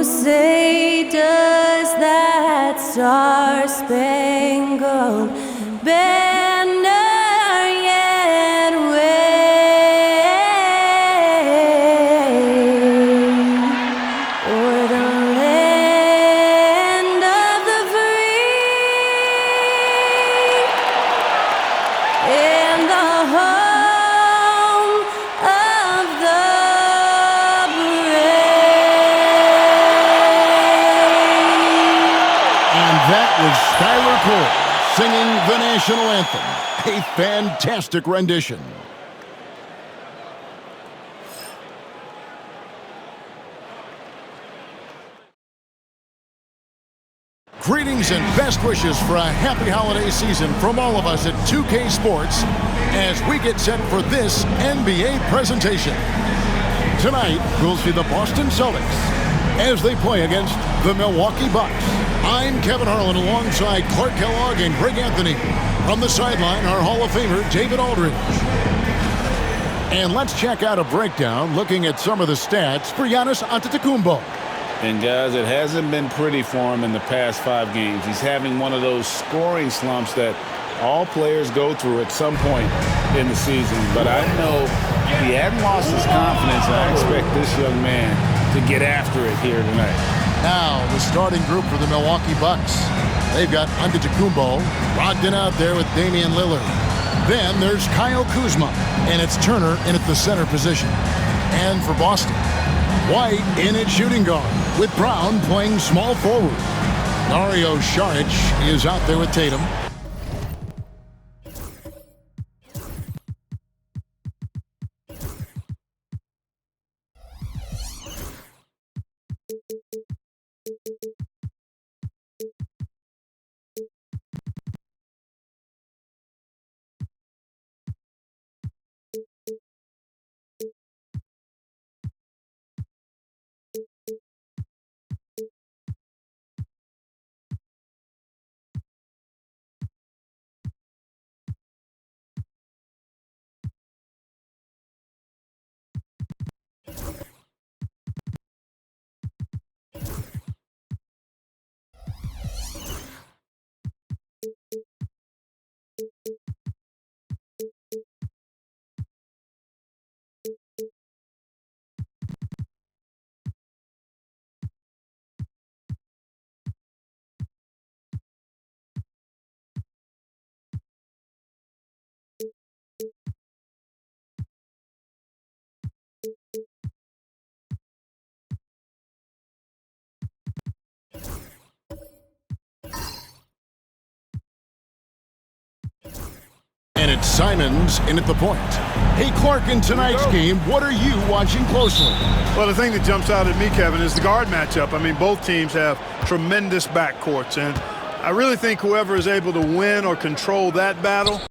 say, does that star-spangled banner yet wave o'er the land of the free and the home of the That was Skylar Cole singing the national anthem. A fantastic rendition. Greetings and best wishes for a happy holiday season from all of us at 2K Sports as we get set for this NBA presentation. Tonight, we'll see the Boston Celtics as they play against the Milwaukee Bucks. I'm Kevin Harlan alongside Clark Kellogg and Greg Anthony. From the sideline, our Hall of Famer, David Aldridge. And let's check out a breakdown looking at some of the stats for Giannis Antetokounmpo. And guys, it hasn't been pretty for him in the past 5 games. He's having one of those scoring slumps that all players go through at some point in the season. But I know he hadn't lost his confidence, and I expect this young man to get after it here tonight. Now, the starting group for the Milwaukee Bucks. They've got Antetokounmpo, Brogdon out there with Damian Lillard. Then there's Kyle Kuzma, and it's Turner in at the center position. And for Boston, White in at shooting guard, with Brown playing small forward. Dario Saric is out there with Tatum. And it's Simons in at the point. Hey, Clark, in tonight's game, what are you watching closely? Well, the thing that jumps out at me, Kevin, is the guard matchup. I mean, both teams have tremendous backcourts, and I really think whoever is able to win or control that battle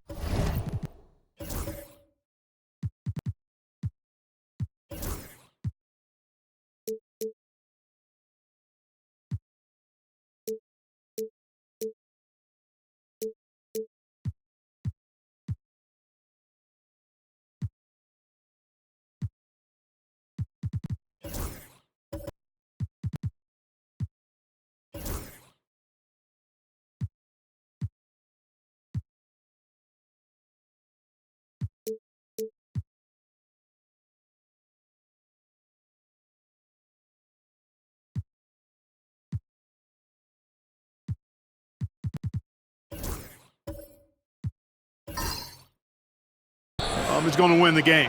is going to win the game.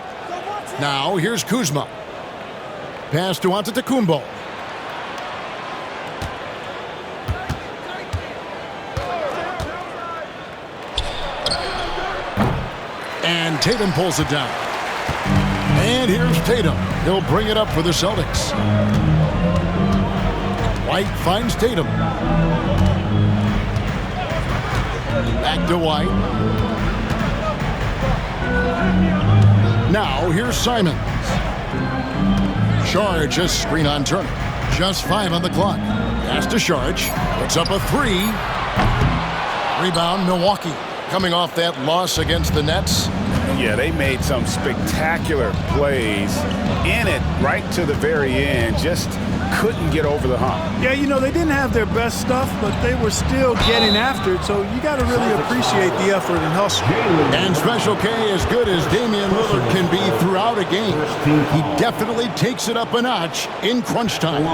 Now, here's Kuzma. Pass to Antetokounmpo. And Tatum pulls it down. And here's Tatum. He'll bring it up for the Celtics. White finds Tatum. Back to White. Now, here's Simons. Saric, a screen on Turner. Just 5 on the clock. Pass to Saric. Puts up a 3. Rebound, Milwaukee. Coming off that loss against the Nets, Yeah, they made some spectacular plays in it right to the very end. Just couldn't get over the hump. Yeah, you know, they didn't have their best stuff, but they were still getting after it, so you got to really appreciate the effort and hustle. And Special K, as good as Damian Lillard can be throughout a game, he definitely takes it up a notch in crunch time.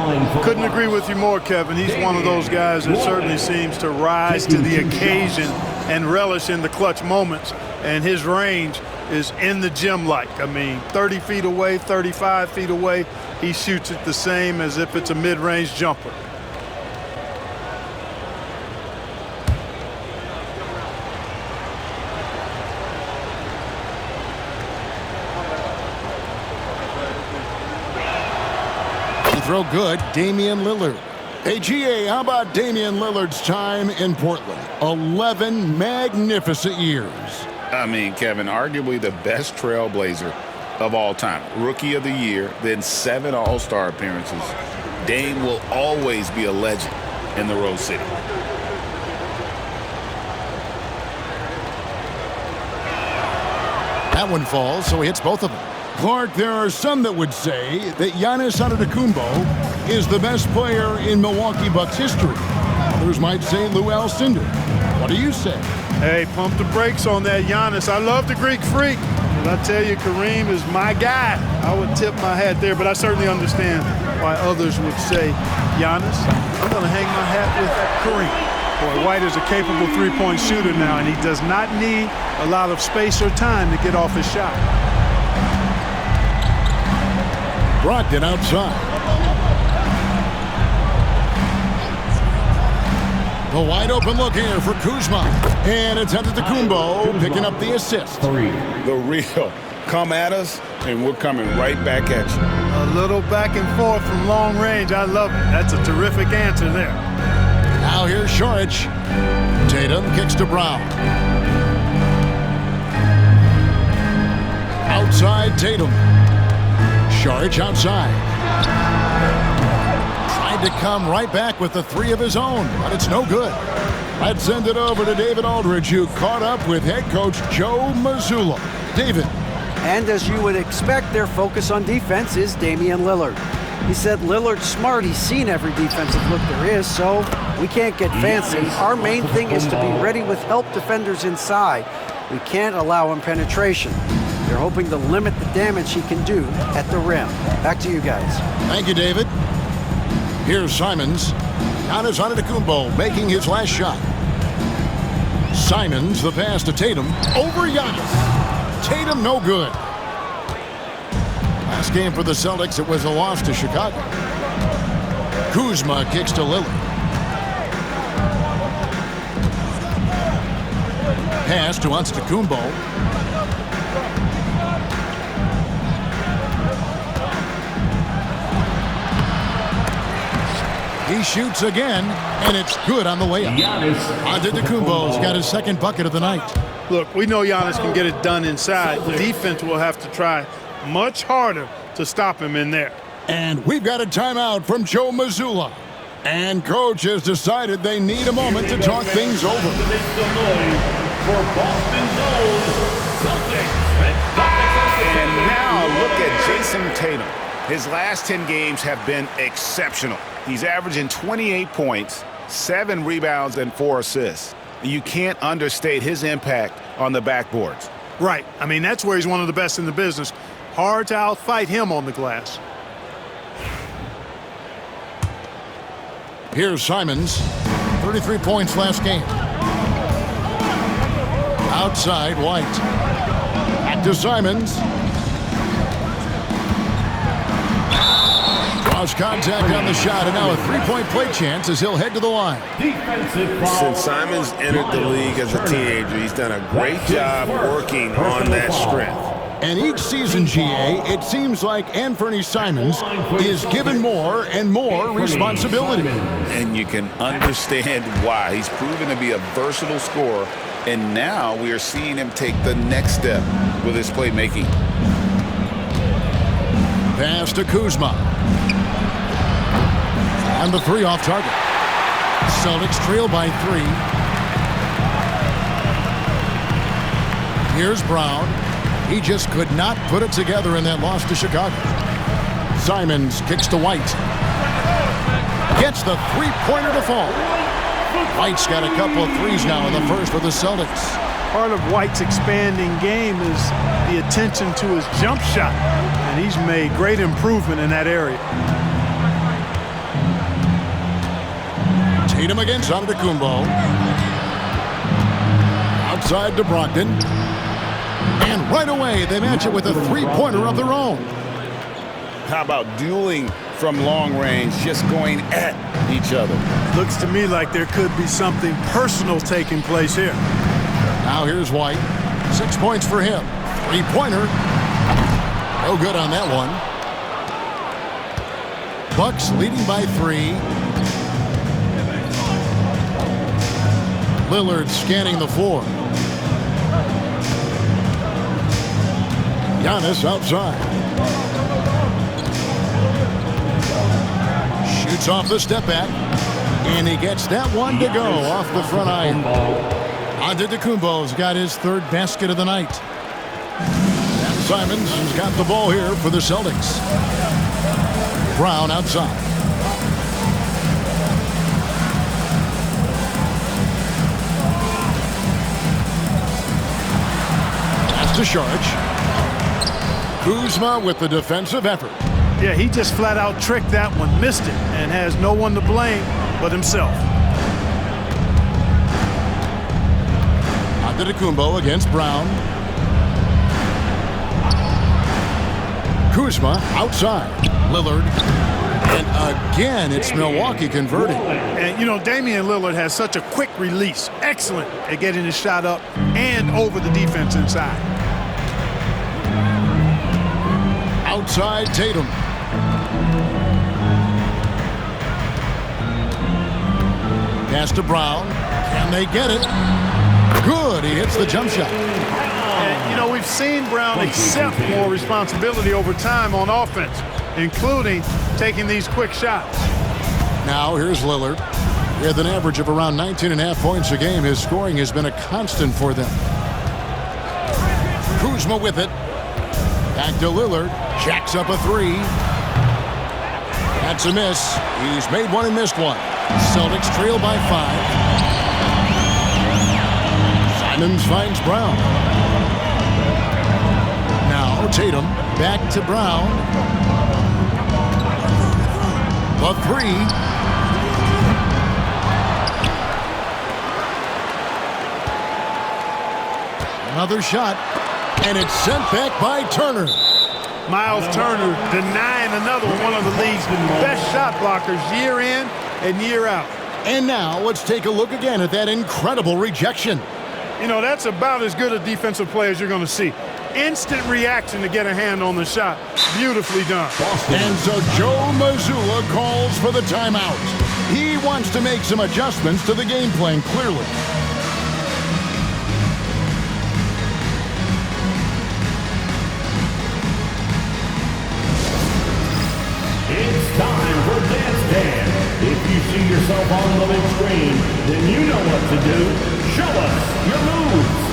Couldn't agree with you more, Kevin. He's one of those guys that certainly seems to rise to the occasion and relish in the clutch moments, and his range is in the gym-like. I mean, 30 feet away, 35 feet away, he shoots it the same as if it's a mid-range jumper. Throw good, Damian Lillard. Hey, GA, how about Damian Lillard's time in Portland? 11 magnificent years. I mean, Kevin, arguably the best trailblazer of all time. Rookie of the year, then 7 All-Star appearances. Dame will always be a legend in the Rose City. That one falls, so he hits both of them. Clark, there are some that would say that Giannis Antetokounmpo is the best player in Milwaukee Bucks history. Others might say Lou Alcindor. What do you say? Hey, pump the brakes on that Giannis. I love the Greek Freak. But I tell you, Kareem is my guy. I would tip my hat there, but I certainly understand why others would say Giannis. I'm going to hang my hat with Kareem. Boy, White is a capable three-point shooter now, and he does not need a lot of space or time to get off his shot. Brogdon outside. The wide open look here for Kuzma. And it's Antetokounmpo picking up the assist. The real come at us, and we're coming right back at you. A little back and forth from long range. I love it. That's a terrific answer there. Now here's Saric. Tatum kicks to Brown. Outside Tatum. Saric outside. Tried to come right back with the 3 of his own, but it's no good. Let's send it over to David Aldridge, who caught up with head coach Joe Mazzulla. David. And as you would expect, their focus on defense is Damian Lillard. He said Lillard's smart. He's seen every defensive look there is, so we can't get fancy. Our main thing is to be ready with help defenders inside. We can't allow him penetration. They're hoping to limit the damage he can do at the rim. Back to you guys. Thank you, David. Here's Simons. Giannis Antetokounmpo making his last shot. Simons, the pass to Tatum. Over Giannis. Tatum, no good. Last game for the Celtics, it was a loss to Chicago. Kuzma kicks to Lillard. Pass to Antetokounmpo. He shoots again, and it's good on the layup. Antetokounmpo's got his second bucket of the night. Look, we know Giannis can get it done inside. The defense will have to try much harder to stop him in there. And we've got a timeout from Joe Mazzulla. And coach has decided they need a moment to talk things over. And now look at Jason Tatum. His last 10 games have been exceptional. He's averaging 28 points, 7 rebounds, and 4 assists. You can't understate his impact on the backboards. Right. I mean, that's where he's one of the best in the business. Hard to outfight him on the glass. Here's Simons. 33 points last game. Outside, White. Back to Simons. Draws contact on the shot, and now a three-point play chance as he'll head to the line. Since Simons entered the league as a teenager, he's done a great job working on that strength. And each season, GA, it seems like Anthony Simons is given more and more responsibility. And you can understand why. He's proven to be a versatile scorer, and now we are seeing him take the next step with his playmaking. Pass to Kuzma. And the 3 off target. Celtics trail by 3. Here's Brown. He just could not put it together in that loss to Chicago. Simons kicks to White. Gets the three-pointer to fall. White's got a couple of threes now in the first for the Celtics. Part of White's expanding game is the attention to his jump shot, and he's made great improvement in that area. Tatum against Antetokounmpo. Outside to Brogdon. And right away, they match it with a three-pointer of their own. How about dueling from long range, just going at each other? Looks to me like there could be something personal taking place here. Now here's White. 6 points for him. Three-pointer. No good on that one. Bucks leading by 3. Lillard scanning the floor. Giannis outside. Shoots off the step back. And he gets that one to go off the front iron. Antetokounmpo's got his third basket of the night. And Simons has got the ball here for the Celtics. Brown outside. Pass to Saric. Kuzma with the defensive effort. Yeah, he just flat out tricked that one, missed it, and has no one to blame but himself. Antetokounmpo against Brown. Kuzma outside. Lillard. And again, it's Milwaukee converting. And, you know, Damian Lillard has such a quick release. Excellent at getting his shot up and over the defense inside. Outside Tatum. Pass to Brown. Can they get it? Good. He hits the jump shot. And, you know, we've seen Brown accept more responsibility over time on offense, including taking these quick shots. Now here's Lillard. With an average of around 19.5 points a game, his scoring has been a constant for them. Kuzma with it. Back to Lillard. Jacks up a three. That's a miss. He's made one and missed one. Celtics trail by 5. Simons finds Brown. Now Tatum back to Brown. The three. Another shot. And it's sent back by Turner. Miles Turner denying another one of the league's best shot blockers year in and year out. And now let's take a look again at that incredible rejection. You know, that's about as good a defensive play as you're going to see. Instant reaction to get a hand on the shot. Beautifully done. And so Joe Mazzulla calls for the timeout. He wants to make some adjustments to the game plan, clearly. It's time for Dance Dance. If you see yourself on the big screen, then you know what to do. Show us your moves.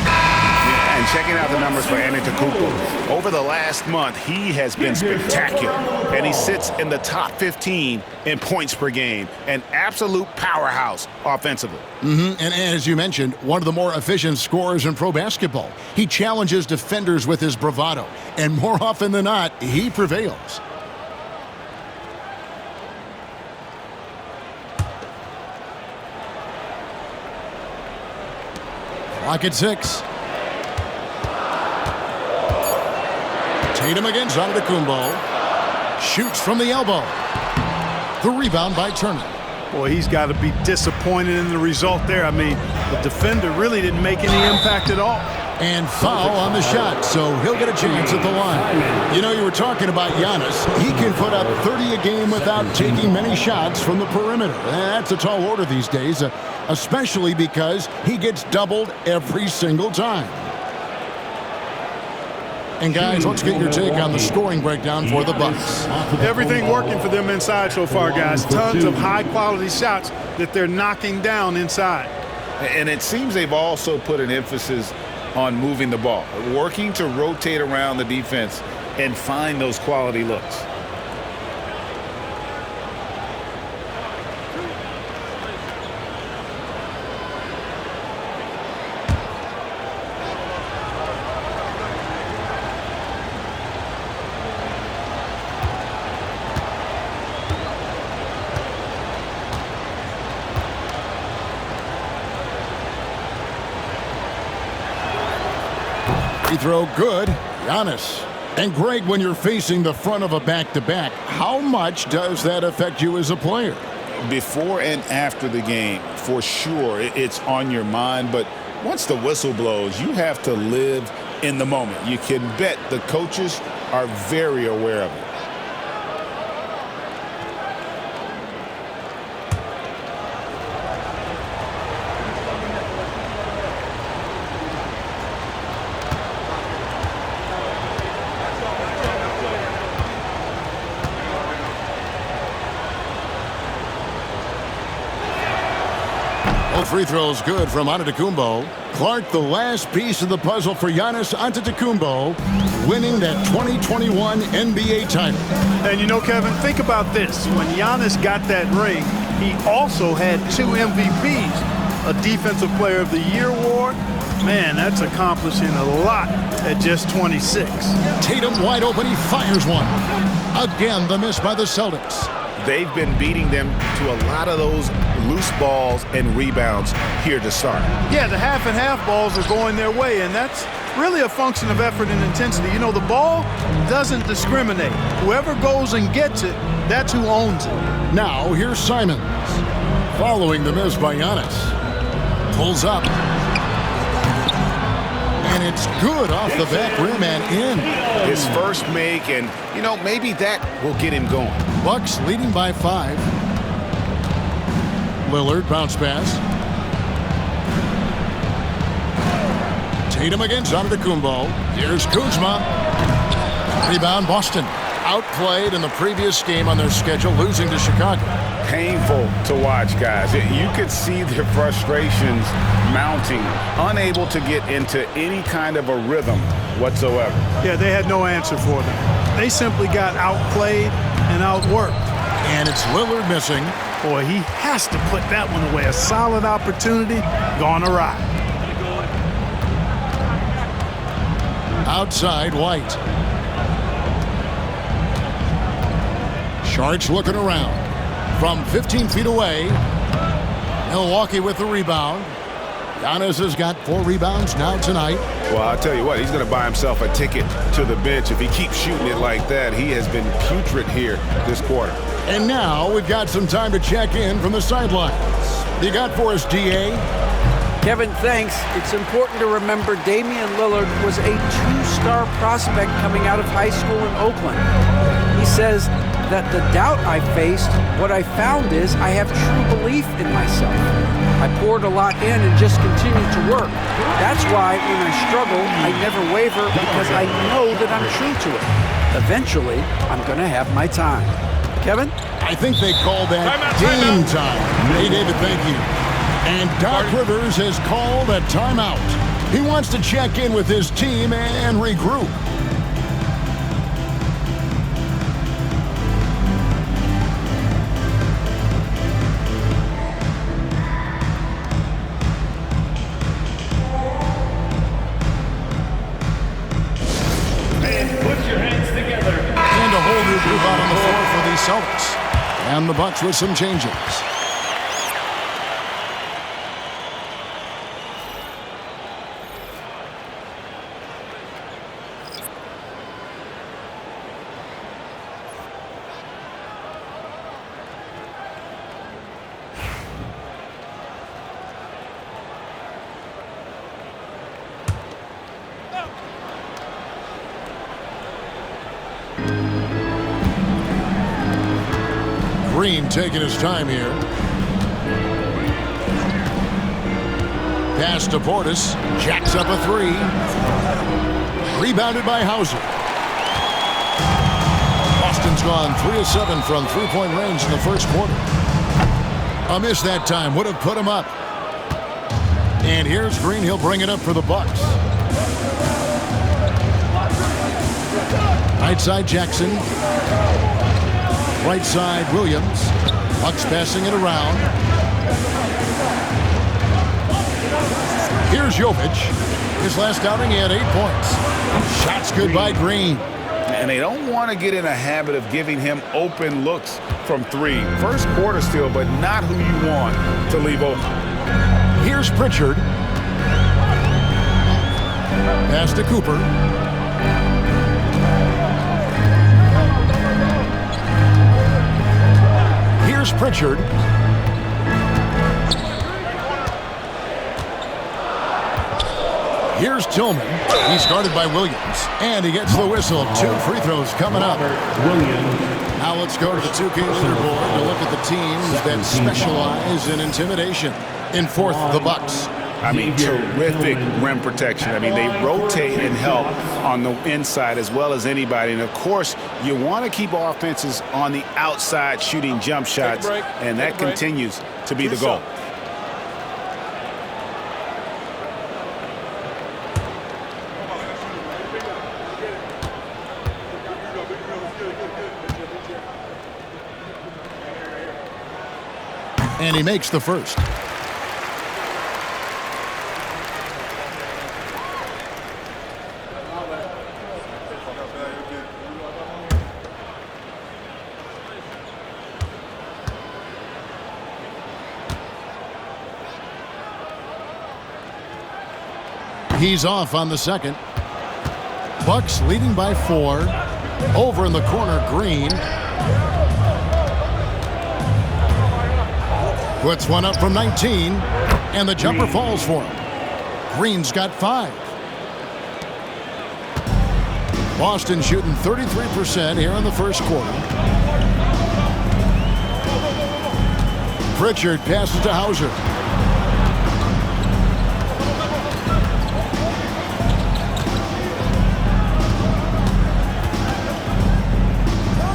And checking out the numbers for Antetokounmpo. Over the last month, he has been spectacular. And he sits in the top 15 in points per game. An absolute powerhouse offensively. And as you mentioned, one of the more efficient scorers in pro basketball. He challenges defenders with his bravado. And more often than not, he prevails. Clock at 6. Tatum against Antetokounmpo. Shoots from the elbow. The rebound by Turner. Boy, he's got to be disappointed in the result there. I mean, the defender really didn't make any impact at all. And foul on the shot, so he'll get a chance at the line. You know, you were talking about Giannis. He can put up 30 a game without taking many shots from the perimeter. That's a tall order these days, especially because he gets doubled every single time. And guys, let's get your take on the scoring breakdown for the Bucks. Everything working for them inside so far, guys. Tons of high-quality shots that they're knocking down inside. And it seems they've also put an emphasis on moving the ball, working to rotate around the defense and find those quality looks. Free throw good. Giannis. And Greg, when you're facing the front of a back-to-back, how much does that affect you as a player? Before and after the game, for sure, it's on your mind. But once the whistle blows, you have to live in the moment. You can bet the coaches are very aware of it. Both free throws good from Antetokounmpo. Clark, the last piece of the puzzle for Giannis Antetokounmpo, winning that 2021 NBA title. And you know, Kevin, think about this. When Giannis got that ring, he also had 2 MVPs, a Defensive Player of the Year award. Man, that's accomplishing a lot at just 26. Tatum wide open, he fires one. Again, the miss by the Celtics. They've been beating them to a lot of those loose balls and rebounds here to start. Yeah, the half and half balls are going their way, and that's really a function of effort and intensity. You know, the ball doesn't discriminate. Whoever goes and gets it, that's who owns it. Now, here's Simons. Following the miss by Giannis. Pulls up. And it's good off the back rim and in. His first make, and, you know, maybe that will get him going. Bucks leading by 5. Lillard bounce pass. Tatum against Antetokounmpo. Here's Kuzma. Rebound Boston. Outplayed in the previous game on their schedule, losing to Chicago. Painful to watch, guys. You could see their frustrations mounting, unable to get into any kind of a rhythm whatsoever. Yeah, they had no answer for them. They simply got outplayed and outworked. And it's Lillard missing. Boy, he has to put that one away. A solid opportunity gone awry. Outside, White. Sharks looking around. From 15 feet away, Milwaukee with the rebound. Giannis has got 4 rebounds now tonight. Well, I'll tell you what, he's going to buy himself a ticket to the bench. If he keeps shooting it like that, he has been putrid here this quarter. And now we've got some time to check in from the sidelines. You got for us, DA? Kevin, thanks. It's important to remember Damian Lillard was a 2-star prospect coming out of high school in Oakland. He says that the doubt I faced, what I found is I have true belief in myself. I poured a lot in and just continued to work. That's why when I struggle, I never waver because I know that I'm true to it. Eventually, I'm going to have my time. Kevin? I think they call that game time. Hey, David, thank you. And Doc Rivers has called a timeout. He wants to check in with his team and regroup. And a whole new group out on the floor for the Celtics. And the Bucks with some changes. Green taking his time here. Pass to Portis. Jacks up a 3. Rebounded by Hauser. Boston's gone 3 of 7 from 3-point range in the first quarter. A miss that time would have put him up. And here's Green. He'll bring it up for the Bucks. Right side Jackson. Right side Williams. Bucks passing it around. Here's Jovic. His last outing, he had 8 points. Shots good by Green. And they don't want to get in a habit of giving him open looks from 3. First quarter still, but not who you want to leave open. Here's Pritchard. Pass to Cooper. Here's Pritchard. Here's Tillman. He's guarded by Williams. And he gets the whistle. 2 free throws coming up. Now let's go to the 2K leaderboard to look at the teams that specialize in intimidation. In fourth, the Bucks. I mean, terrific rim protection. I mean, they rotate and help on the inside as well as anybody. And, of course, you want to keep offenses on the outside shooting jump shots, and that continues to be the goal. And he makes the first. He's off on the second. Bucks leading by 4. Over in the corner, Green. Puts one up from 19. And the jumper falls for him. Green's got 5. Boston shooting 33% here in the first quarter. Pritchard passes to Hauser.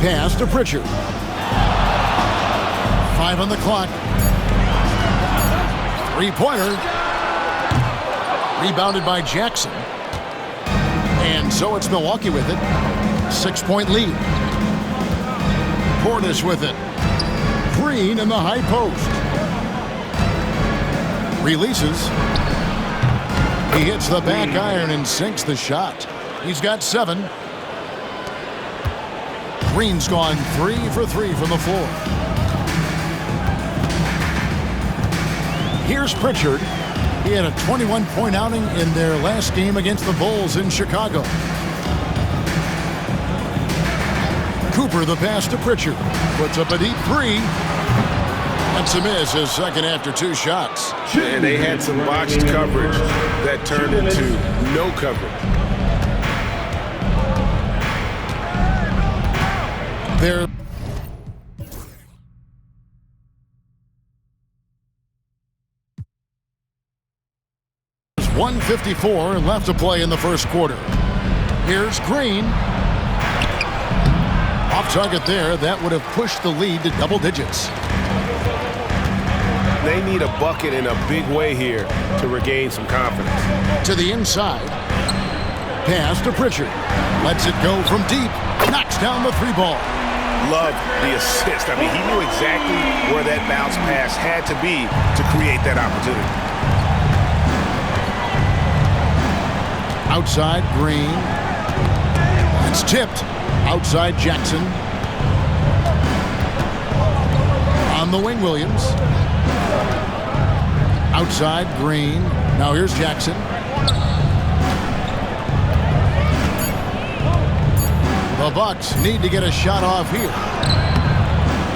Pass to Pritchard. 5 on the clock. 3-pointer. Rebounded by Jackson. And so it's Milwaukee with it. 6-point lead. Portis with it. Green in the high post. Releases. He hits the back iron and sinks the shot. He's got 7. Green's gone 3 for 3 from the floor. Here's Pritchard. He had a 21-point outing in their last game against the Bulls in Chicago. Cooper the pass to Pritchard. Puts up a deep 3. That's a miss, his second after 2 shots. And they had some botched coverage that turned into no coverage. There's 1:54 left to play in the first quarter. Here's Green. Off target there. That would have pushed the lead to double digits. They need a bucket in a big way here to regain some confidence. To the inside. Pass to Pritchard. Lets it go from deep. Knocks down the 3-ball. Love the assist. I mean, he knew exactly where that bounce pass had to be to create that opportunity. Outside Green. It's tipped. Outside Jackson. On the wing, Williams. Outside Green. Now here's Jackson. The Bucks need to get a shot off here.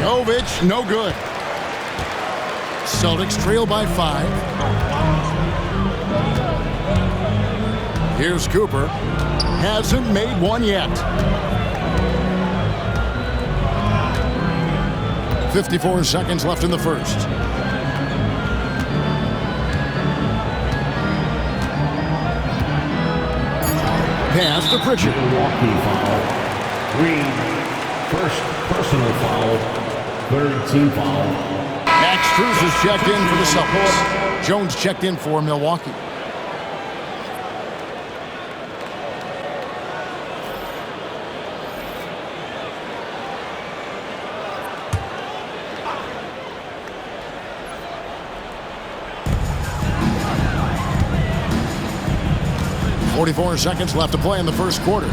Jovic, no good. Celtics trail by 5. Here's Cooper. Hasn't made one yet. 54 seconds left in the first. Pass to Pritchard. Milwaukee foul. Green, first personal foul, third team foul. Max Strus is checked in for the Celtics. Jones checked in for Milwaukee. .44 seconds left to play in the first quarter.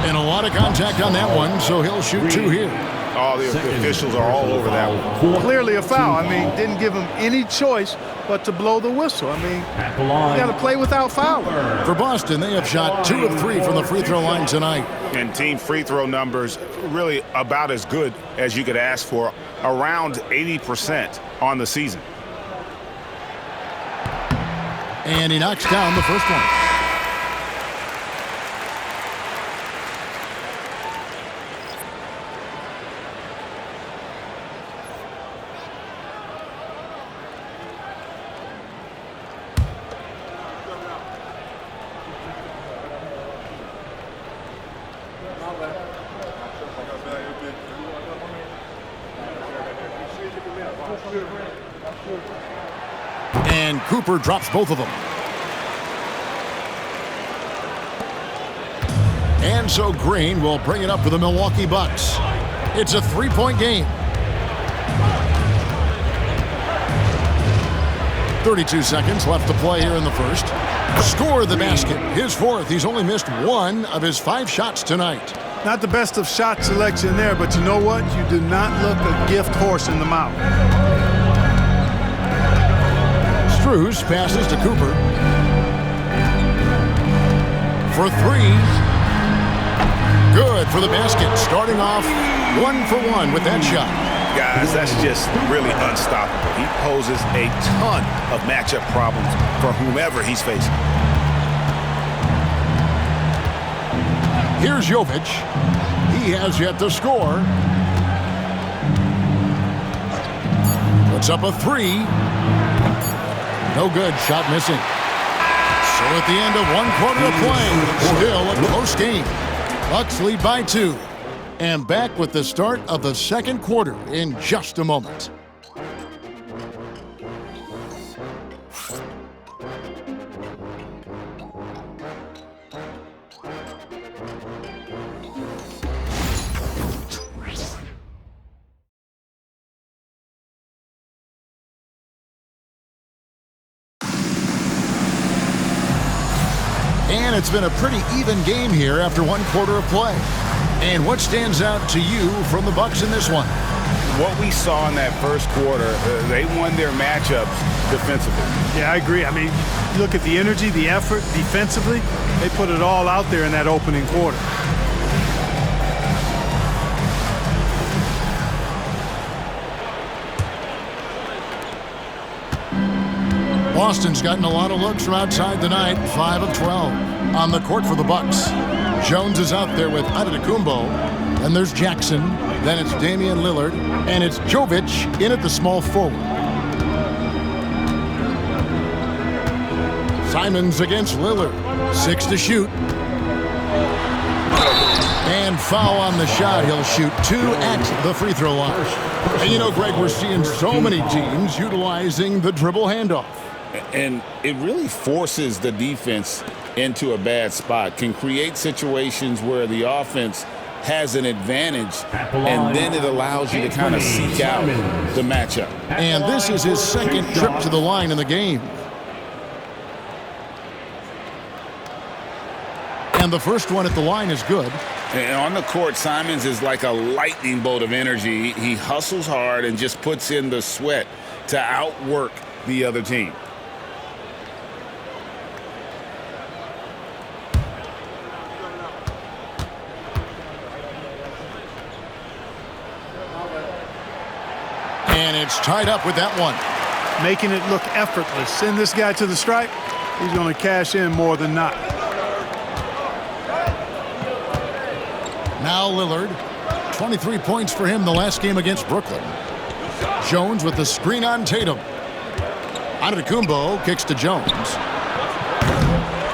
And a lot of contact on that one, so he'll shoot 2 here. All the officials are all over that one. Clearly a foul. I mean, didn't give him any choice but to blow the whistle. I mean, you got to play without fouling. For Boston, they have shot 2 of 3 from the free throw line tonight. And team free throw numbers really about as good as you could ask for, around 80% on the season. And he knocks down the first one. And Cooper drops both of them. And so Green will bring it up for the Milwaukee Bucks. It's a 3-point game. 32 seconds left to play here in the first. Score the basket. His 4th. He's only missed 1 of his 5 shots tonight. Not the best of shot selection there, but you know what? You do not look a gift horse in the mouth. Strus passes to Cooper. For 3. Good for the basket. Starting off 1 for 1 with that shot. Guys, that's just really unstoppable. He poses a ton of matchup problems for whomever he's facing. Here's Jovic. He has yet to score. Puts up a 3. No good. Shot missing. So at the end of 1 quarter of play, still a close game. Bucks lead by 2. And back with the start of the second quarter in just a moment. And it's been a pretty even game here after 1 quarter of play. And what stands out to you from the Bucks in this one? What we saw in that first quarter, they won their matchups defensively. Yeah, I agree. I mean, you look at the energy, the effort defensively, they put it all out there in that opening quarter. Boston's gotten a lot of looks from outside tonight, 5 of 12. On the court for the Bucks, Jones is out there with Antetokounmpo. Then there's Jackson. Then it's Damian Lillard. And it's Jovic in at the small forward. Simons against Lillard. 6 to shoot. And foul on the shot. He'll shoot 2 at the free throw line. And you know, Greg, we're seeing so many teams utilizing the dribble handoff. And it really forces the defense into a bad spot, can create situations where the offense has an advantage, and then it allows you to kind of seek out the matchup. And this is his 2nd trip to the line in the game. And the first one at the line is good. And on the court, Simons is like a lightning bolt of energy. He hustles hard and just puts in the sweat to outwork the other team. And it's tied up with that one. Making it look effortless. Send this guy to the stripe, he's going to cash in more than not. Now Lillard, 23 points for him the last game against Brooklyn. Jones with the screen on Tatum. Antetokounmpo kicks to Jones.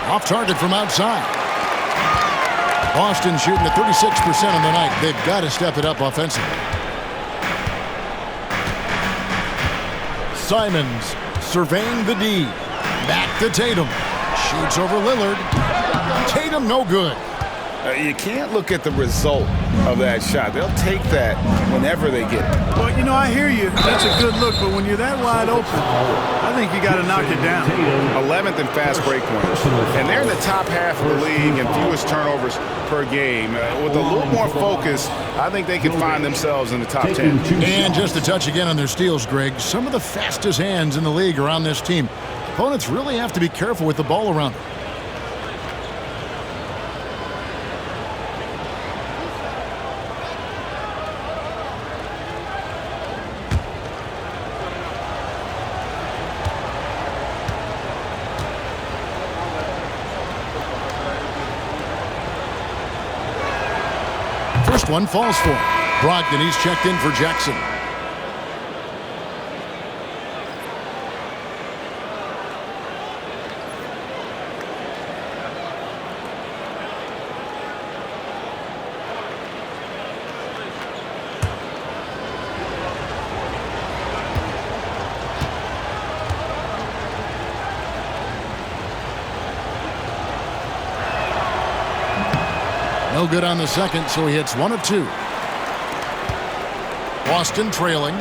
Off target from outside. Boston shooting at 36% on the night. They've got to step it up offensively. Simons surveying the D. Back to Tatum. Shoots over Lillard. Tatum no good. You can't look at the result of that shot. They'll take that whenever they get it. Well, you know, I hear you. That's a good look, but when you're that wide open, I think you got to knock it down. 11th in fast break points. And they're in the top half of the league in fewest turnovers per game. With a little more focus, I think they can find themselves in the top 10. And just a touch again on their steals, Greg. Some of the fastest hands in the league are on this team. Opponents really have to be careful with the ball around them. First one falls for him. Brogdon, he's checked in for Jackson. No good on the second, so he hits 1 of 2. Boston trailing.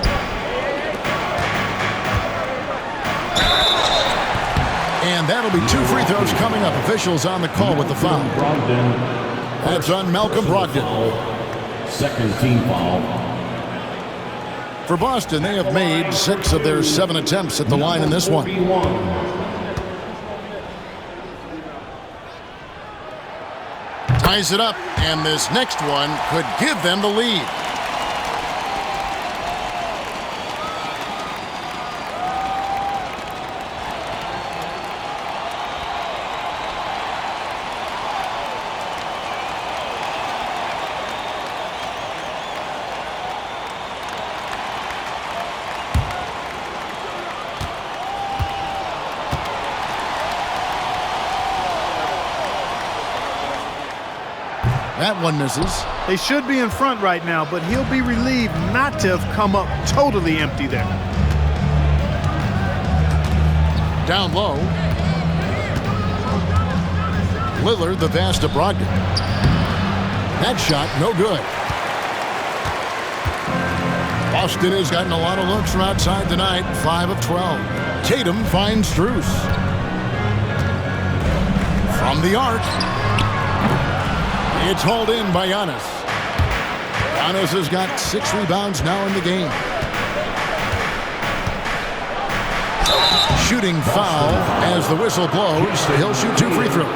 And that'll be 2 free throws coming up. Officials on the call with the foul. That's on Malcolm Brogdon. Second team foul. For Boston, they have made 6 of their 7 attempts at the line in this one. Ties it up, and this next one could give them the lead. That one misses. They should be in front right now, but he'll be relieved not to have come up totally empty there. Down low. Lillard, the pass to Brogdon. That shot, no good. Boston has gotten a lot of looks from outside tonight, 5 of 12. Tatum finds Strus. From the arc. It's hauled in by Giannis. Giannis has got 6 rebounds now in the game. Shooting foul as the whistle blows. He'll shoot 2 free throws.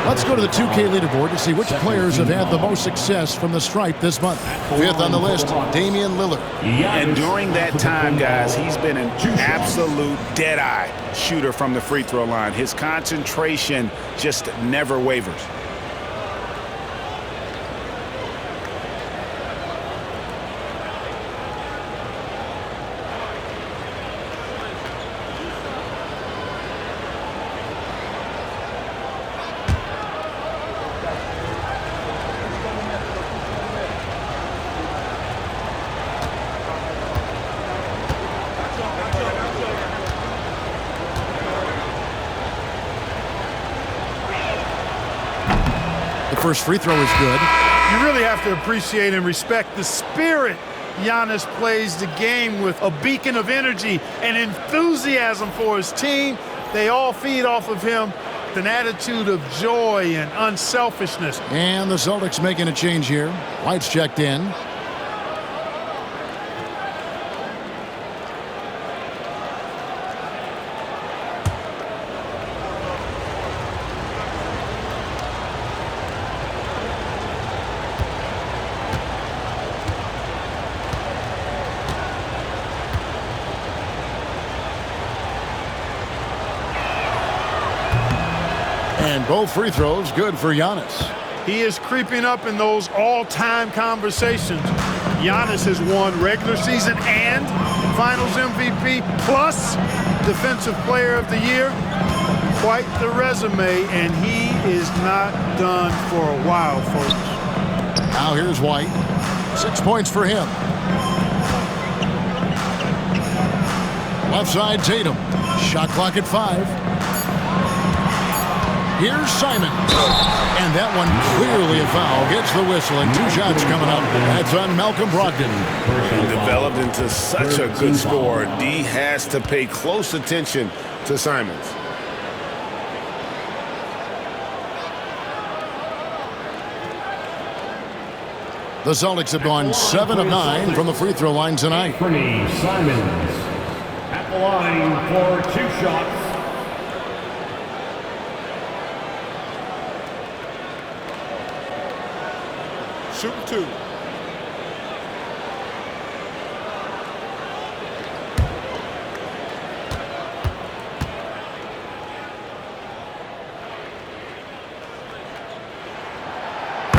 Let's go to the 2K leaderboard to see which players have had the most success from the stripe this month. 5th on the list, Damian Lillard. And during that time, guys, he's been an absolute dead-eye shooter from the free throw line. His concentration just never wavers. First free throw is good. You really have to appreciate and respect the spirit Giannis plays the game with. A beacon of energy and enthusiasm for his team. They all feed off of him with an attitude of joy and unselfishness. And the Celtics making a change here. White's checked in. And both free throws good for Giannis. He is creeping up in those all-time conversations. Giannis has won regular season and Finals MVP plus Defensive Player of the Year. Quite the resume, and he is not done for a while, folks. Now here's White. 6 points for him. Left side, Tatum. Shot clock at 5. Here's Simon. And that one clearly a foul. Gets the whistle, and 2 shots coming up. That's on Malcolm Brogdon. And developed into such a good scorer. D has to pay close attention to Simons. The Celtics have gone 7 of 9 from the free throw line tonight. Anthony Simons at the line for 2 shots. Shoot 2.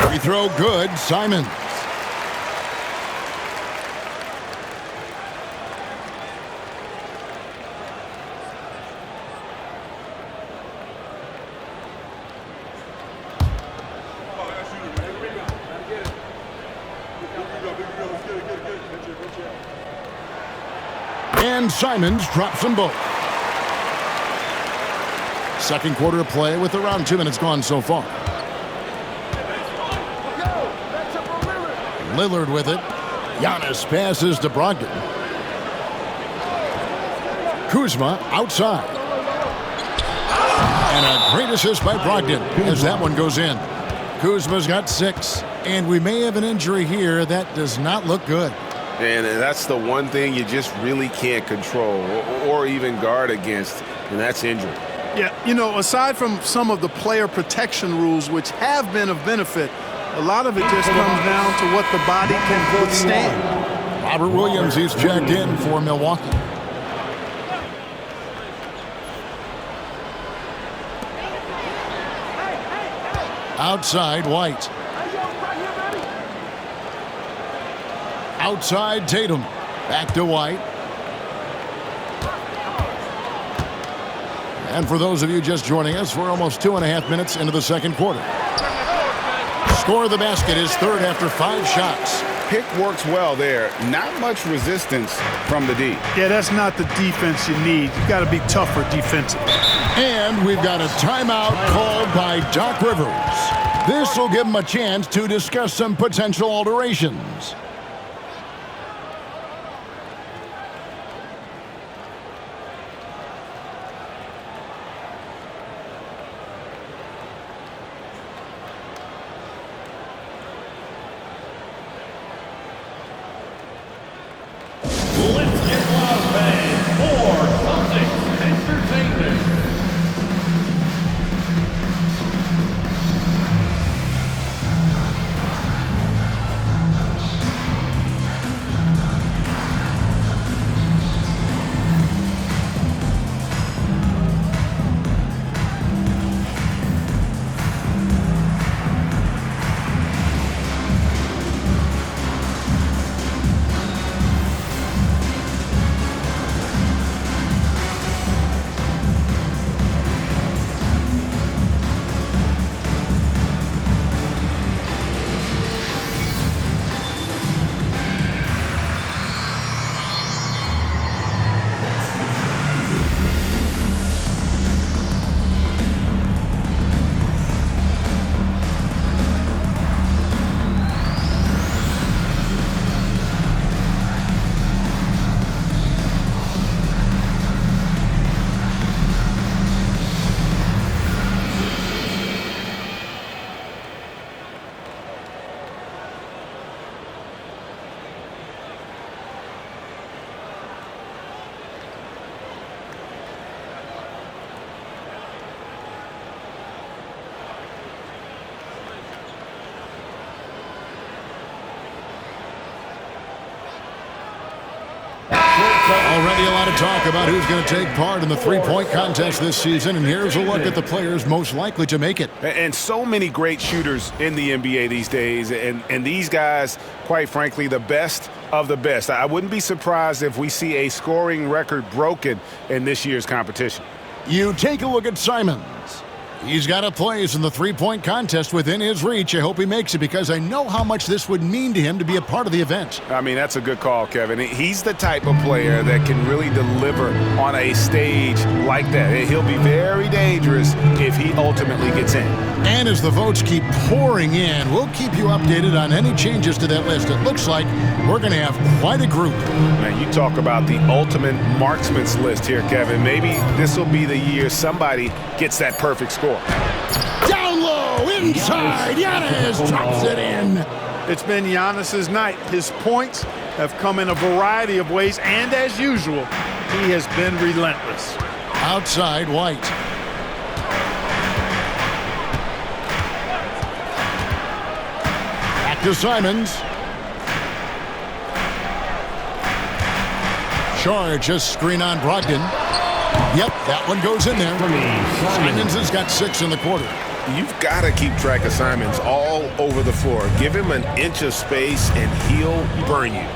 Free throw good. Simons. And Simons drops them both. Second quarter of play with around 2 minutes gone so far. Lillard with it. Giannis passes to Brogdon. Kuzma outside. And a great assist by Brogdon as that one goes in. Kuzma's got 6. And we may have an injury here that does not look good. And that's the one thing you just really can't control or even guard against, and that's injury. Yeah, aside from some of the player protection rules, which have been of benefit, a lot of it just comes down to what the body can withstand. Robert Williams, he's checked in for Milwaukee. Outside, White. Outside, Tatum. Back to White. And for those of you just joining us, we're almost 2.5 minutes into the second quarter. Score of the basket is third after 5 shots. Pick works well there. Not much resistance from the D. Yeah, that's not the defense you need. You got to be tougher defensively. And we've got a timeout called by Doc Rivers. This will give him a chance to discuss some potential alterations. Let's get loud, fans, for Celtics Entertainment. Already a lot of talk about who's going to take part in the three-point contest this season, and here's a look at the players most likely to make it. And so many great shooters in the NBA these days, and these guys, quite frankly, the best of the best. I wouldn't be surprised if we see a scoring record broken in this year's competition. You take a look at Simons. He's got a place in the three-point contest within his reach. I hope he makes it because I know how much this would mean to him to be a part of the event. I mean, that's a good call, Kevin. He's the type of player that can really deliver on a stage like that. He'll be very dangerous if he ultimately gets in. And as the votes keep pouring in, we'll keep you updated on any changes to that list. It looks like we're going to have quite a group. Man, you talk about the ultimate marksman's list here, Kevin. Maybe this will be the year somebody gets that perfect score. Down low, inside, Giannis drops it in. It's been Giannis's night. His points have come in a variety of ways, and as usual, he has been relentless. Outside, White. Back to Simons. Charge, just screen on Brogdon. Yep, that one goes in there. Simons has got 6 in the quarter. You've got to keep track of Simons all over the floor. Give him an inch of space, and he'll burn you.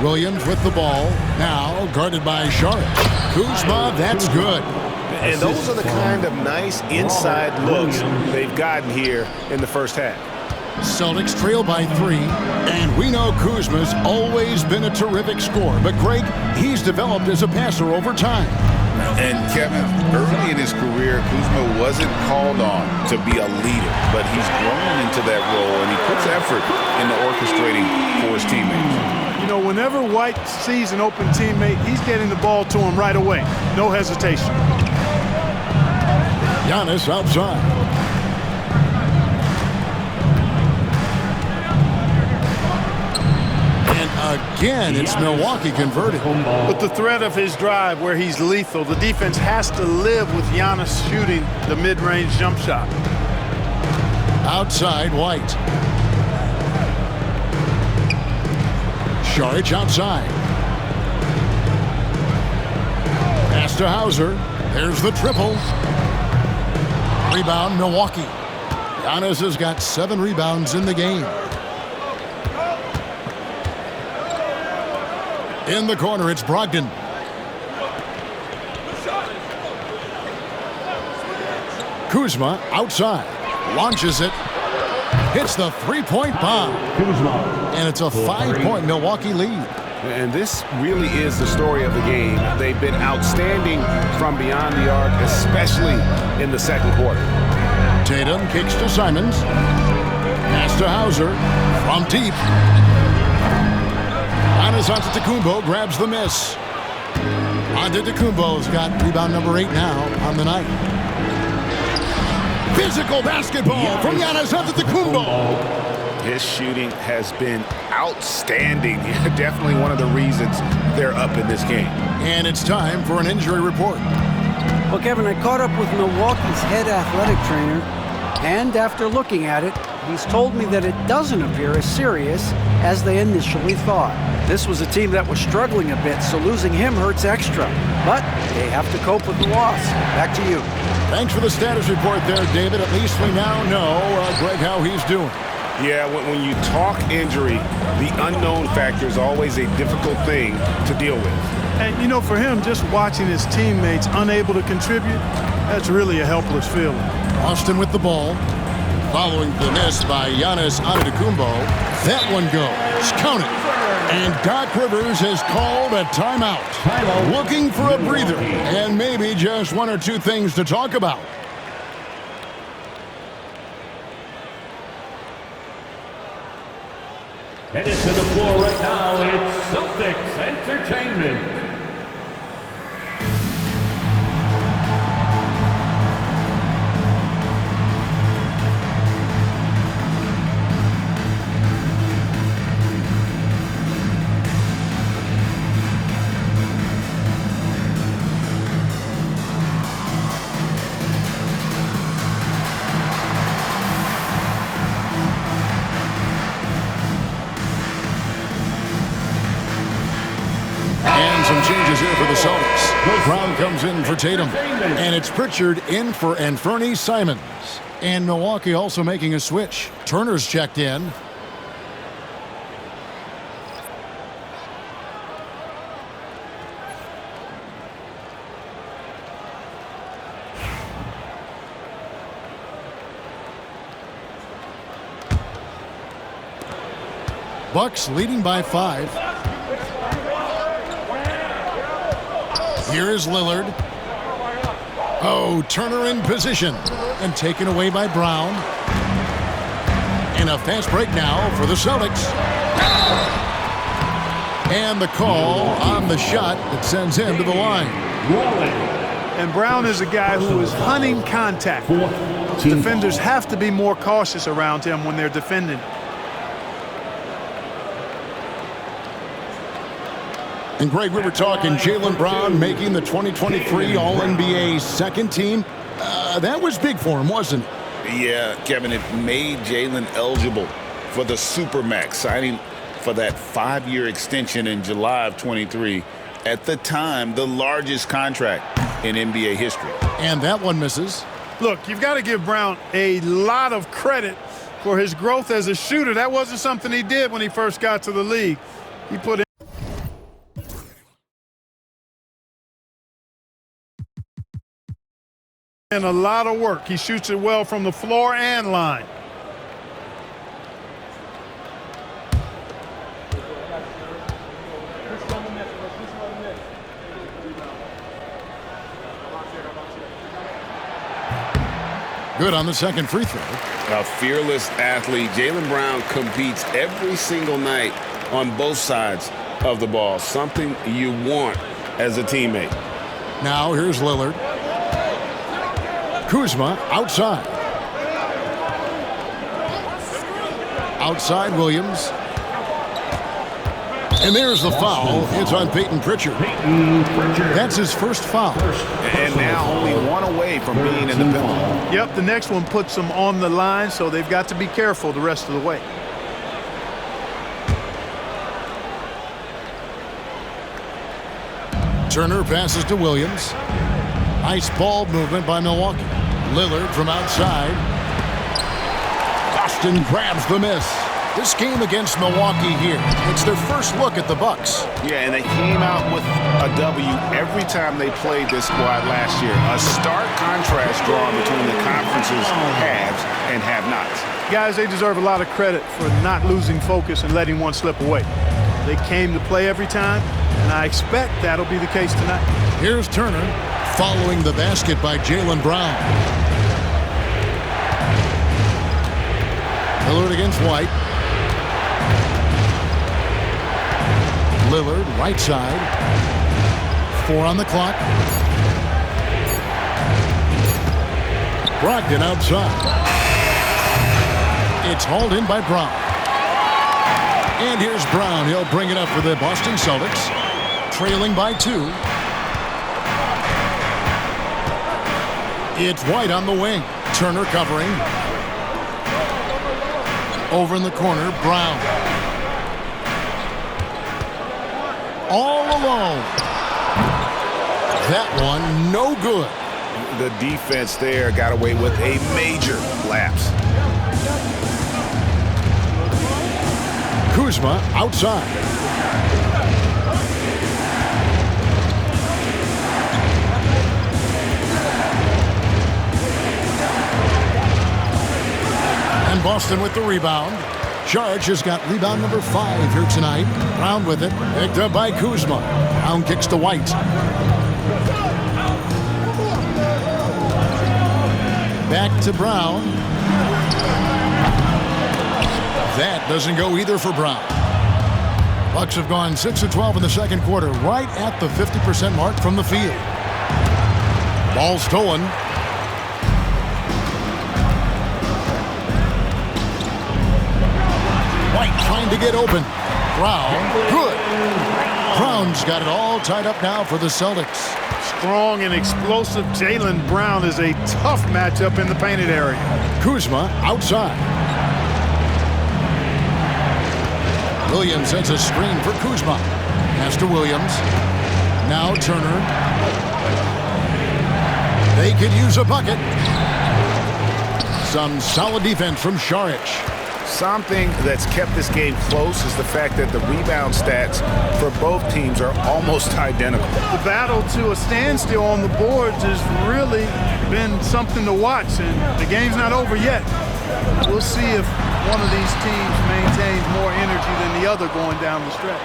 Williams with the ball. Now guarded by Sharp. Kuzma, that's good. And those are the kind of nice inside looks they've gotten here in the first half. Celtics trail by 3, and we know Kuzma's always been a terrific scorer. But, Greg, he's developed as a passer over time. And, Kevin, early in his career, Kuzma wasn't called on to be a leader, but he's grown into that role, and he puts effort into orchestrating for his teammates. You know, whenever White sees an open teammate, he's getting the ball to him right away. No hesitation. Giannis outside. Again, it's Milwaukee converted. With the threat of his drive where he's lethal, the defense has to live with Giannis shooting the mid-range jump shot. Outside, White. Saric outside. Pass to Hauser. There's the triple. Rebound, Milwaukee. Giannis has got 7 rebounds in the game. In the corner, it's Brogdon. Kuzma outside. Launches it. Hits the three-point bomb. And it's a 5-point Milwaukee lead. And this really is the story of the game. They've been outstanding from beyond the arc, especially in the second quarter. Tatum kicks to Simons. Pass to Hauser. From deep. Giannis Antetokounmpo grabs the miss. Antetokounmpo's got rebound number 8 now on the night. Physical basketball from Giannis Antetokounmpo. His shooting has been outstanding. Definitely one of the reasons they're up in this game. And it's time for an injury report. Well, Kevin, I caught up with Milwaukee's head athletic trainer, and after looking at it, he's told me that it doesn't appear as serious as they initially thought. This was a team that was struggling a bit, so losing him hurts extra. But they have to cope with the loss. Back to you. Thanks for the status report there, David. At least we now know, Greg, how he's doing. Yeah, when you talk injury, the unknown factor is always a difficult thing to deal with. And, you know, for him, just watching his teammates unable to contribute, that's really a helpless feeling. Austin with the ball. Following the miss by Giannis Antetokounmpo. That one goes. Count it. And Doc Rivers has called a timeout. Looking for a breather and maybe just 1 or 2 things to talk about. Headed to the floor right now, it's Celtics Entertainment. Some changes here for the Celtics. Brown comes in for Tatum. And it's Pritchard in for Anfernee Simons. And Milwaukee also making a switch. Turner's checked in. Bucks leading by 5. Here is Lillard. Oh, Turner in position and taken away by Brown. And a fast break now for the Celtics. And the call on the shot that sends him to the line. And Brown is a guy who is hunting contact. Defenders have to be more cautious around him when they're defending. And Greg, we were talking Jaylen Brown making the 2023 All-NBA second team. That was big for him, wasn't it? Yeah, Kevin, it made Jaylen eligible for the Supermax, signing for that 5-year extension in July of 23. At the time, the largest contract in NBA history. And that one misses. Look, you've got to give Brown a lot of credit for his growth as a shooter. That wasn't something he did when he first got to the league. He put in a lot of work. He shoots it well from the floor and line. Good on the second free throw. A fearless athlete. Jaylen Brown competes every single night on both sides of the ball. Something you want as a teammate. Now here's Lillard. Kuzma outside. Outside Williams. And there's the foul. It's on Peyton Pritchard. That's his first foul. And now only one away from being in the penalty. Yep, the next one puts them on the line, so they've got to be careful the rest of the way. Turner passes to Williams. Nice ball movement by Milwaukee. Lillard from outside. Boston grabs the miss. This game against Milwaukee here, it's their first look at the Bucks. Yeah, and they came out with a W every time they played this squad last year. A stark contrast drawn between the conference's haves and have-nots. Guys, they deserve a lot of credit for not losing focus and letting one slip away. They came to play every time, and I expect that'll be the case tonight. Here's Turner following the basket by Jaylen Brown. Lillard against White. Lillard, right side. 4 on the clock. Brogdon outside. It's hauled in by Brown. And here's Brown. He'll bring it up for the Boston Celtics. Trailing by 2. It's White on the wing. Turner covering. Over in the corner, Brown. All alone. That one, no good. The defense there got away with a major lapse. Kuzma outside. And Boston with the rebound. Charge has got rebound number 5 here tonight. Brown with it. Picked up by Kuzma. Brown kicks to White. Back to Brown. That doesn't go either for Brown. Bucks have gone 6 of 12 in the second quarter, right at the 50% mark from the field. Ball stolen. White trying to get open. Brown, good. Brown's got it all tied up now for the Celtics. Strong and explosive Jaylen Brown is a tough matchup in the painted area. Kuzma outside. Williams sends a screen for Kuzma. Pass to Williams. Now Turner. They could use a bucket. Some solid defense from Šarić. Something that's kept this game close is the fact that the rebound stats for both teams are almost identical. The battle to a standstill on the boards has really been something to watch, and the game's not over yet. We'll see if one of these teams maintains more energy than the other going down the stretch.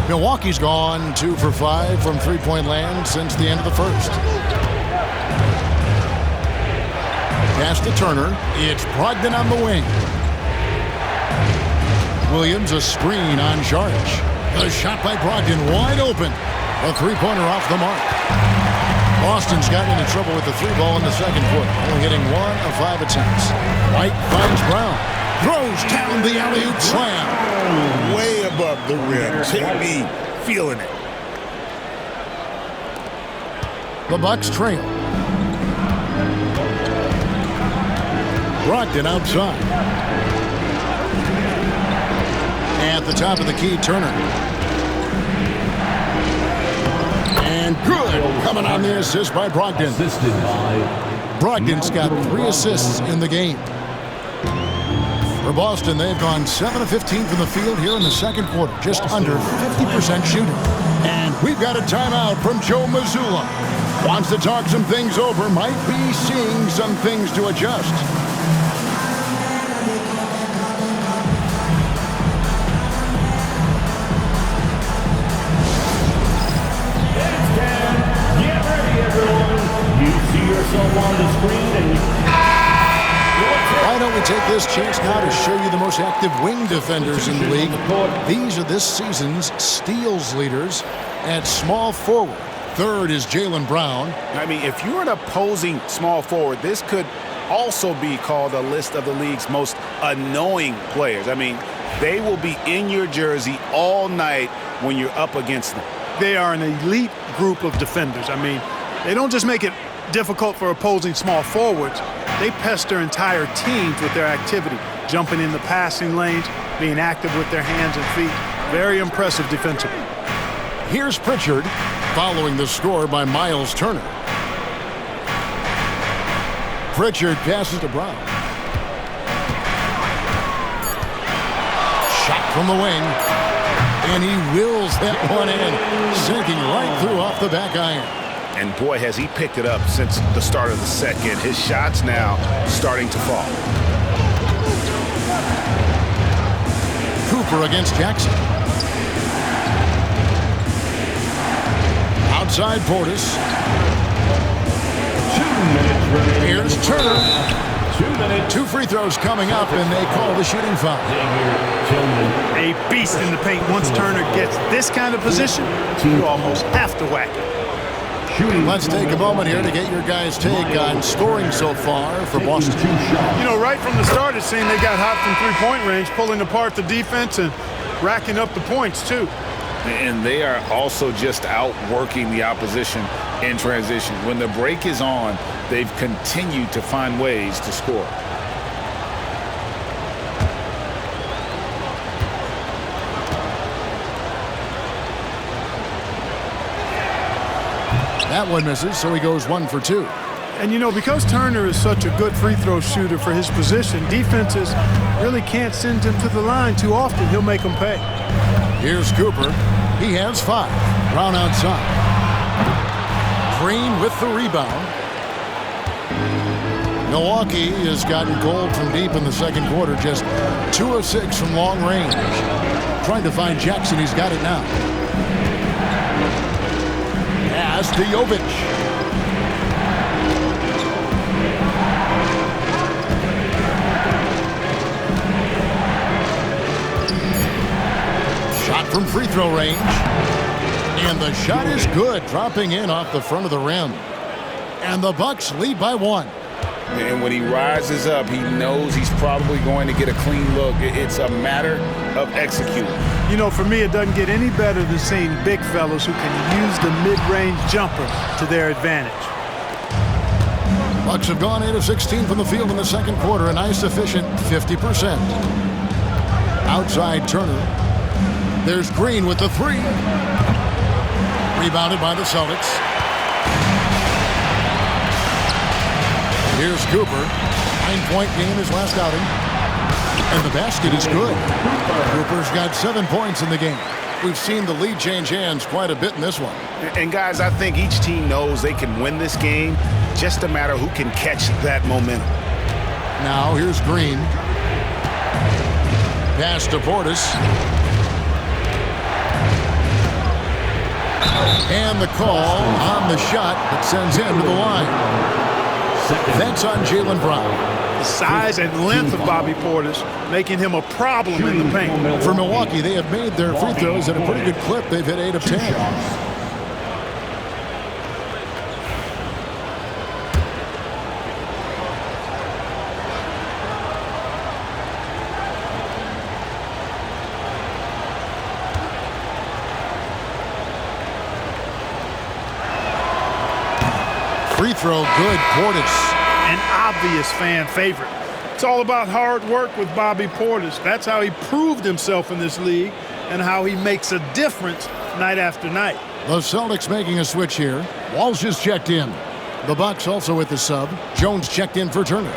Milwaukee's gone 2 for 5 from three-point land since the end of the first. Pass to Turner. It's Brogdon on the wing. Williams a screen on Saric. The shot by Brogdon wide open. A three-pointer off the mark. Boston's gotten into trouble with the three ball in the second quarter, only hitting 1 of 5 attempts. White finds Brown. Throws down the alley-oop slam. Way above the rim. JB feeling it. The Bucks trail. Brogdon outside. At the top of the key, Turner. And good. Coming on the assist by Brogdon. Brogdon's got 3 assists in the game. For Boston, they've gone 7 of 15 from the field here in the second quarter. Just under 50% shooting. And we've got a timeout from Joe Mazzulla. Wants to talk some things over. Might be seeing some things to adjust. On the screen and why don't we take this chance now to show you the most active wing defenders in the league? These are this season's steals leaders. At small forward, third is Jaylen Brown. I mean, if you're an opposing small forward, this could also be called a list of the league's most annoying players. I mean, they will be in your jersey all night when you're up against them. They are an elite group of defenders. I mean, they don't just make it difficult for opposing small forwards. They pester entire teams with their activity, jumping in the passing lanes, being active with their hands and feet. Very impressive defensively. Here's Pritchard, following the score by Miles Turner. Pritchard passes to Brown. Shot from the wing, and he wills that one in, sinking right through off the back iron. And boy, has he picked it up since the start of the second. His shots now starting to fall. Cooper against Jackson. Outside Portis. 2 minutes remaining. Here's Turner. 2 minutes. 2 free throws coming up, and they call the shooting foul. A beast in the paint. Once Turner gets this kind of position, you almost have to whack it. Let's take a moment here to get your guys' take on scoring so far for Boston. You know, right from the start, it seemed they got hot from three-point range, pulling apart the defense and racking up the points, too. And they are also just outworking the opposition in transition. When the break is on, they've continued to find ways to score. That one misses, so he goes 1 for 2. And, you know, because Turner is such a good free throw shooter for his position, defenses really can't send him to the line too often. He'll make them pay. Here's Cooper. He has 5. Brown outside. Green with the rebound. Milwaukee has gotten cold from deep in the second quarter. Just 2 of 6 from long range. Trying to find Jackson. He's got it now. Pass to Jovic. Shot from free throw range. And the shot is good, dropping in off the front of the rim. And the Bucks lead by 1. And when he rises up, he knows he's probably going to get a clean look. It's a matter of executing. You know, for me, it doesn't get any better than seeing big fellas who can use the mid-range jumper to their advantage. Bucks have gone 8 of 16 from the field in the second quarter, a nice efficient 50%. Outside Turner. There's Green with the 3. Rebounded by the Celtics. Here's Cooper. 9-point game his last outing. And the basket is good. Cooper's got 7 points in the game. We've seen the lead change hands quite a bit in this one. And guys, I think each team knows they can win this game. Just a matter who can catch that momentum. Now here's Green. Pass to Portis. And the call on the shot that sends him to the line. That's on Jaylen Brown. The size and length of Bobby Portis making him a problem in the paint. For Milwaukee, they have made their free throws at a pretty good clip. They've hit 8 of 10. Free throw good, Portis. An obvious fan favorite. It's all about hard work with Bobby Portis. That's how he proved himself in this league and how he makes a difference night after night. The Celtics making a switch here. Walsh is checked in. The Bucks also with the sub. Jones checked in for Turner.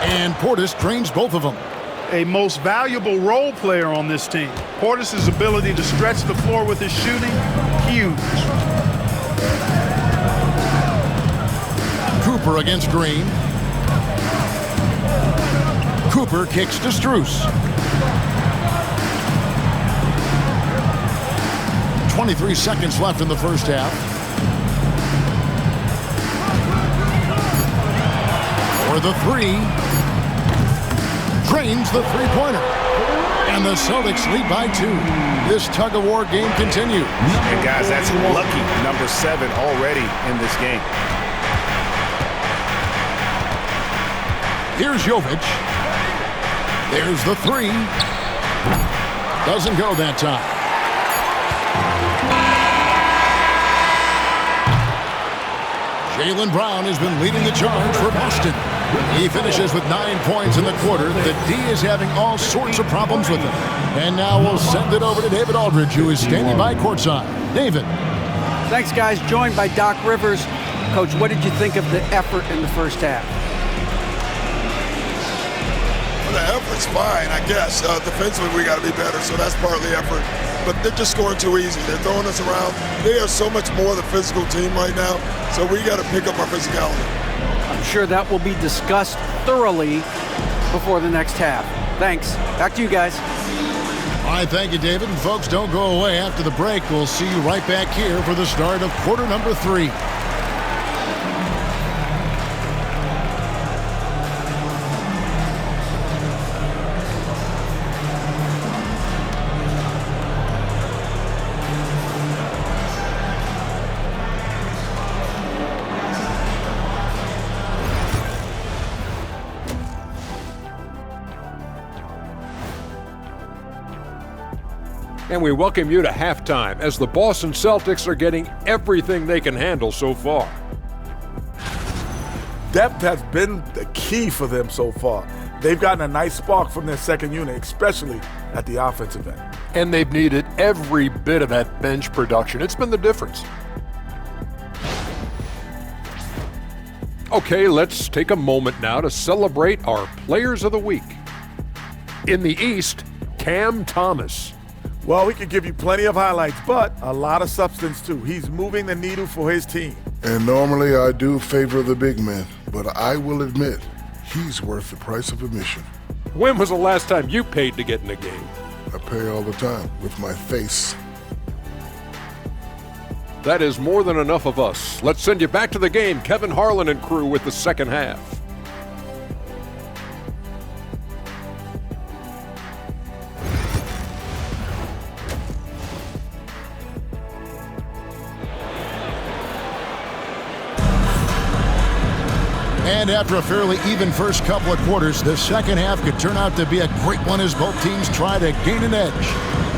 And Portis drains both of them. A most valuable role player on this team. Portis' ability to stretch the floor with his shooting, huge. Cooper against Green. Cooper kicks to Strus. 23 seconds left in the first half. For the three. Drains the three-pointer. And the Celtics lead by 2. This tug-of-war game continues. And guys, that's lucky. Number 7 already in this game. Here's Jovic. There's the three. Doesn't go that time. Jaylen Brown has been leading the charge for Boston. He finishes with 9 points in the quarter. The D is having all sorts of problems with him. And now we'll send it over to David Aldridge, who is standing by courtside. David. Thanks, guys. Joined by Doc Rivers. Coach, what did you think of the effort in the first half? Well, the effort's fine, I guess. Defensively, we got to be better, so that's part of the effort. But they're just scoring too easy. They're throwing us around. They are so much more the physical team right now, so we got to pick up our physicality. I'm sure that will be discussed thoroughly before the next half. Thanks. Back to you guys. All right, thank you, David. And folks, don't go away. After the break, we'll see you right back here for the start of quarter number 3. And we welcome you to halftime as the Boston Celtics are getting everything they can handle so far. Depth has been the key for them so far. They've gotten a nice spark from their second unit, especially at the offensive end. And they've needed every bit of that bench production. It's been the difference. Okay, let's take a moment now to celebrate our Players of the Week. In the East, Cam Thomas. Well, we could give you plenty of highlights, but a lot of substance too. He's moving the needle for his team. And normally I do favor the big man, but I will admit he's worth the price of admission. When was the last time you paid to get in a game? I pay all the time with my face. That is more than enough of us. Let's send you back to the game. Kevin Harlan and crew with the second half. And after a fairly even first couple of quarters, the second half could turn out to be a great one as both teams try to gain an edge.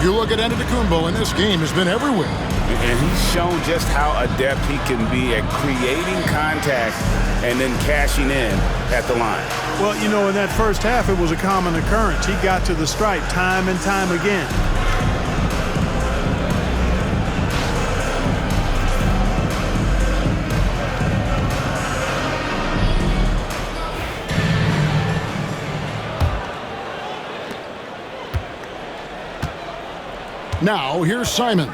You look at Antetokounmpo, and this game has been everywhere. And he's shown just how adept he can be at creating contact and then cashing in at the line. Well, you know, in that first half, it was a common occurrence. He got to the stripe time and time again. Now, here's Simons.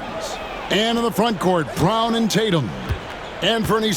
And in the front court, Brown and Tatum. And for any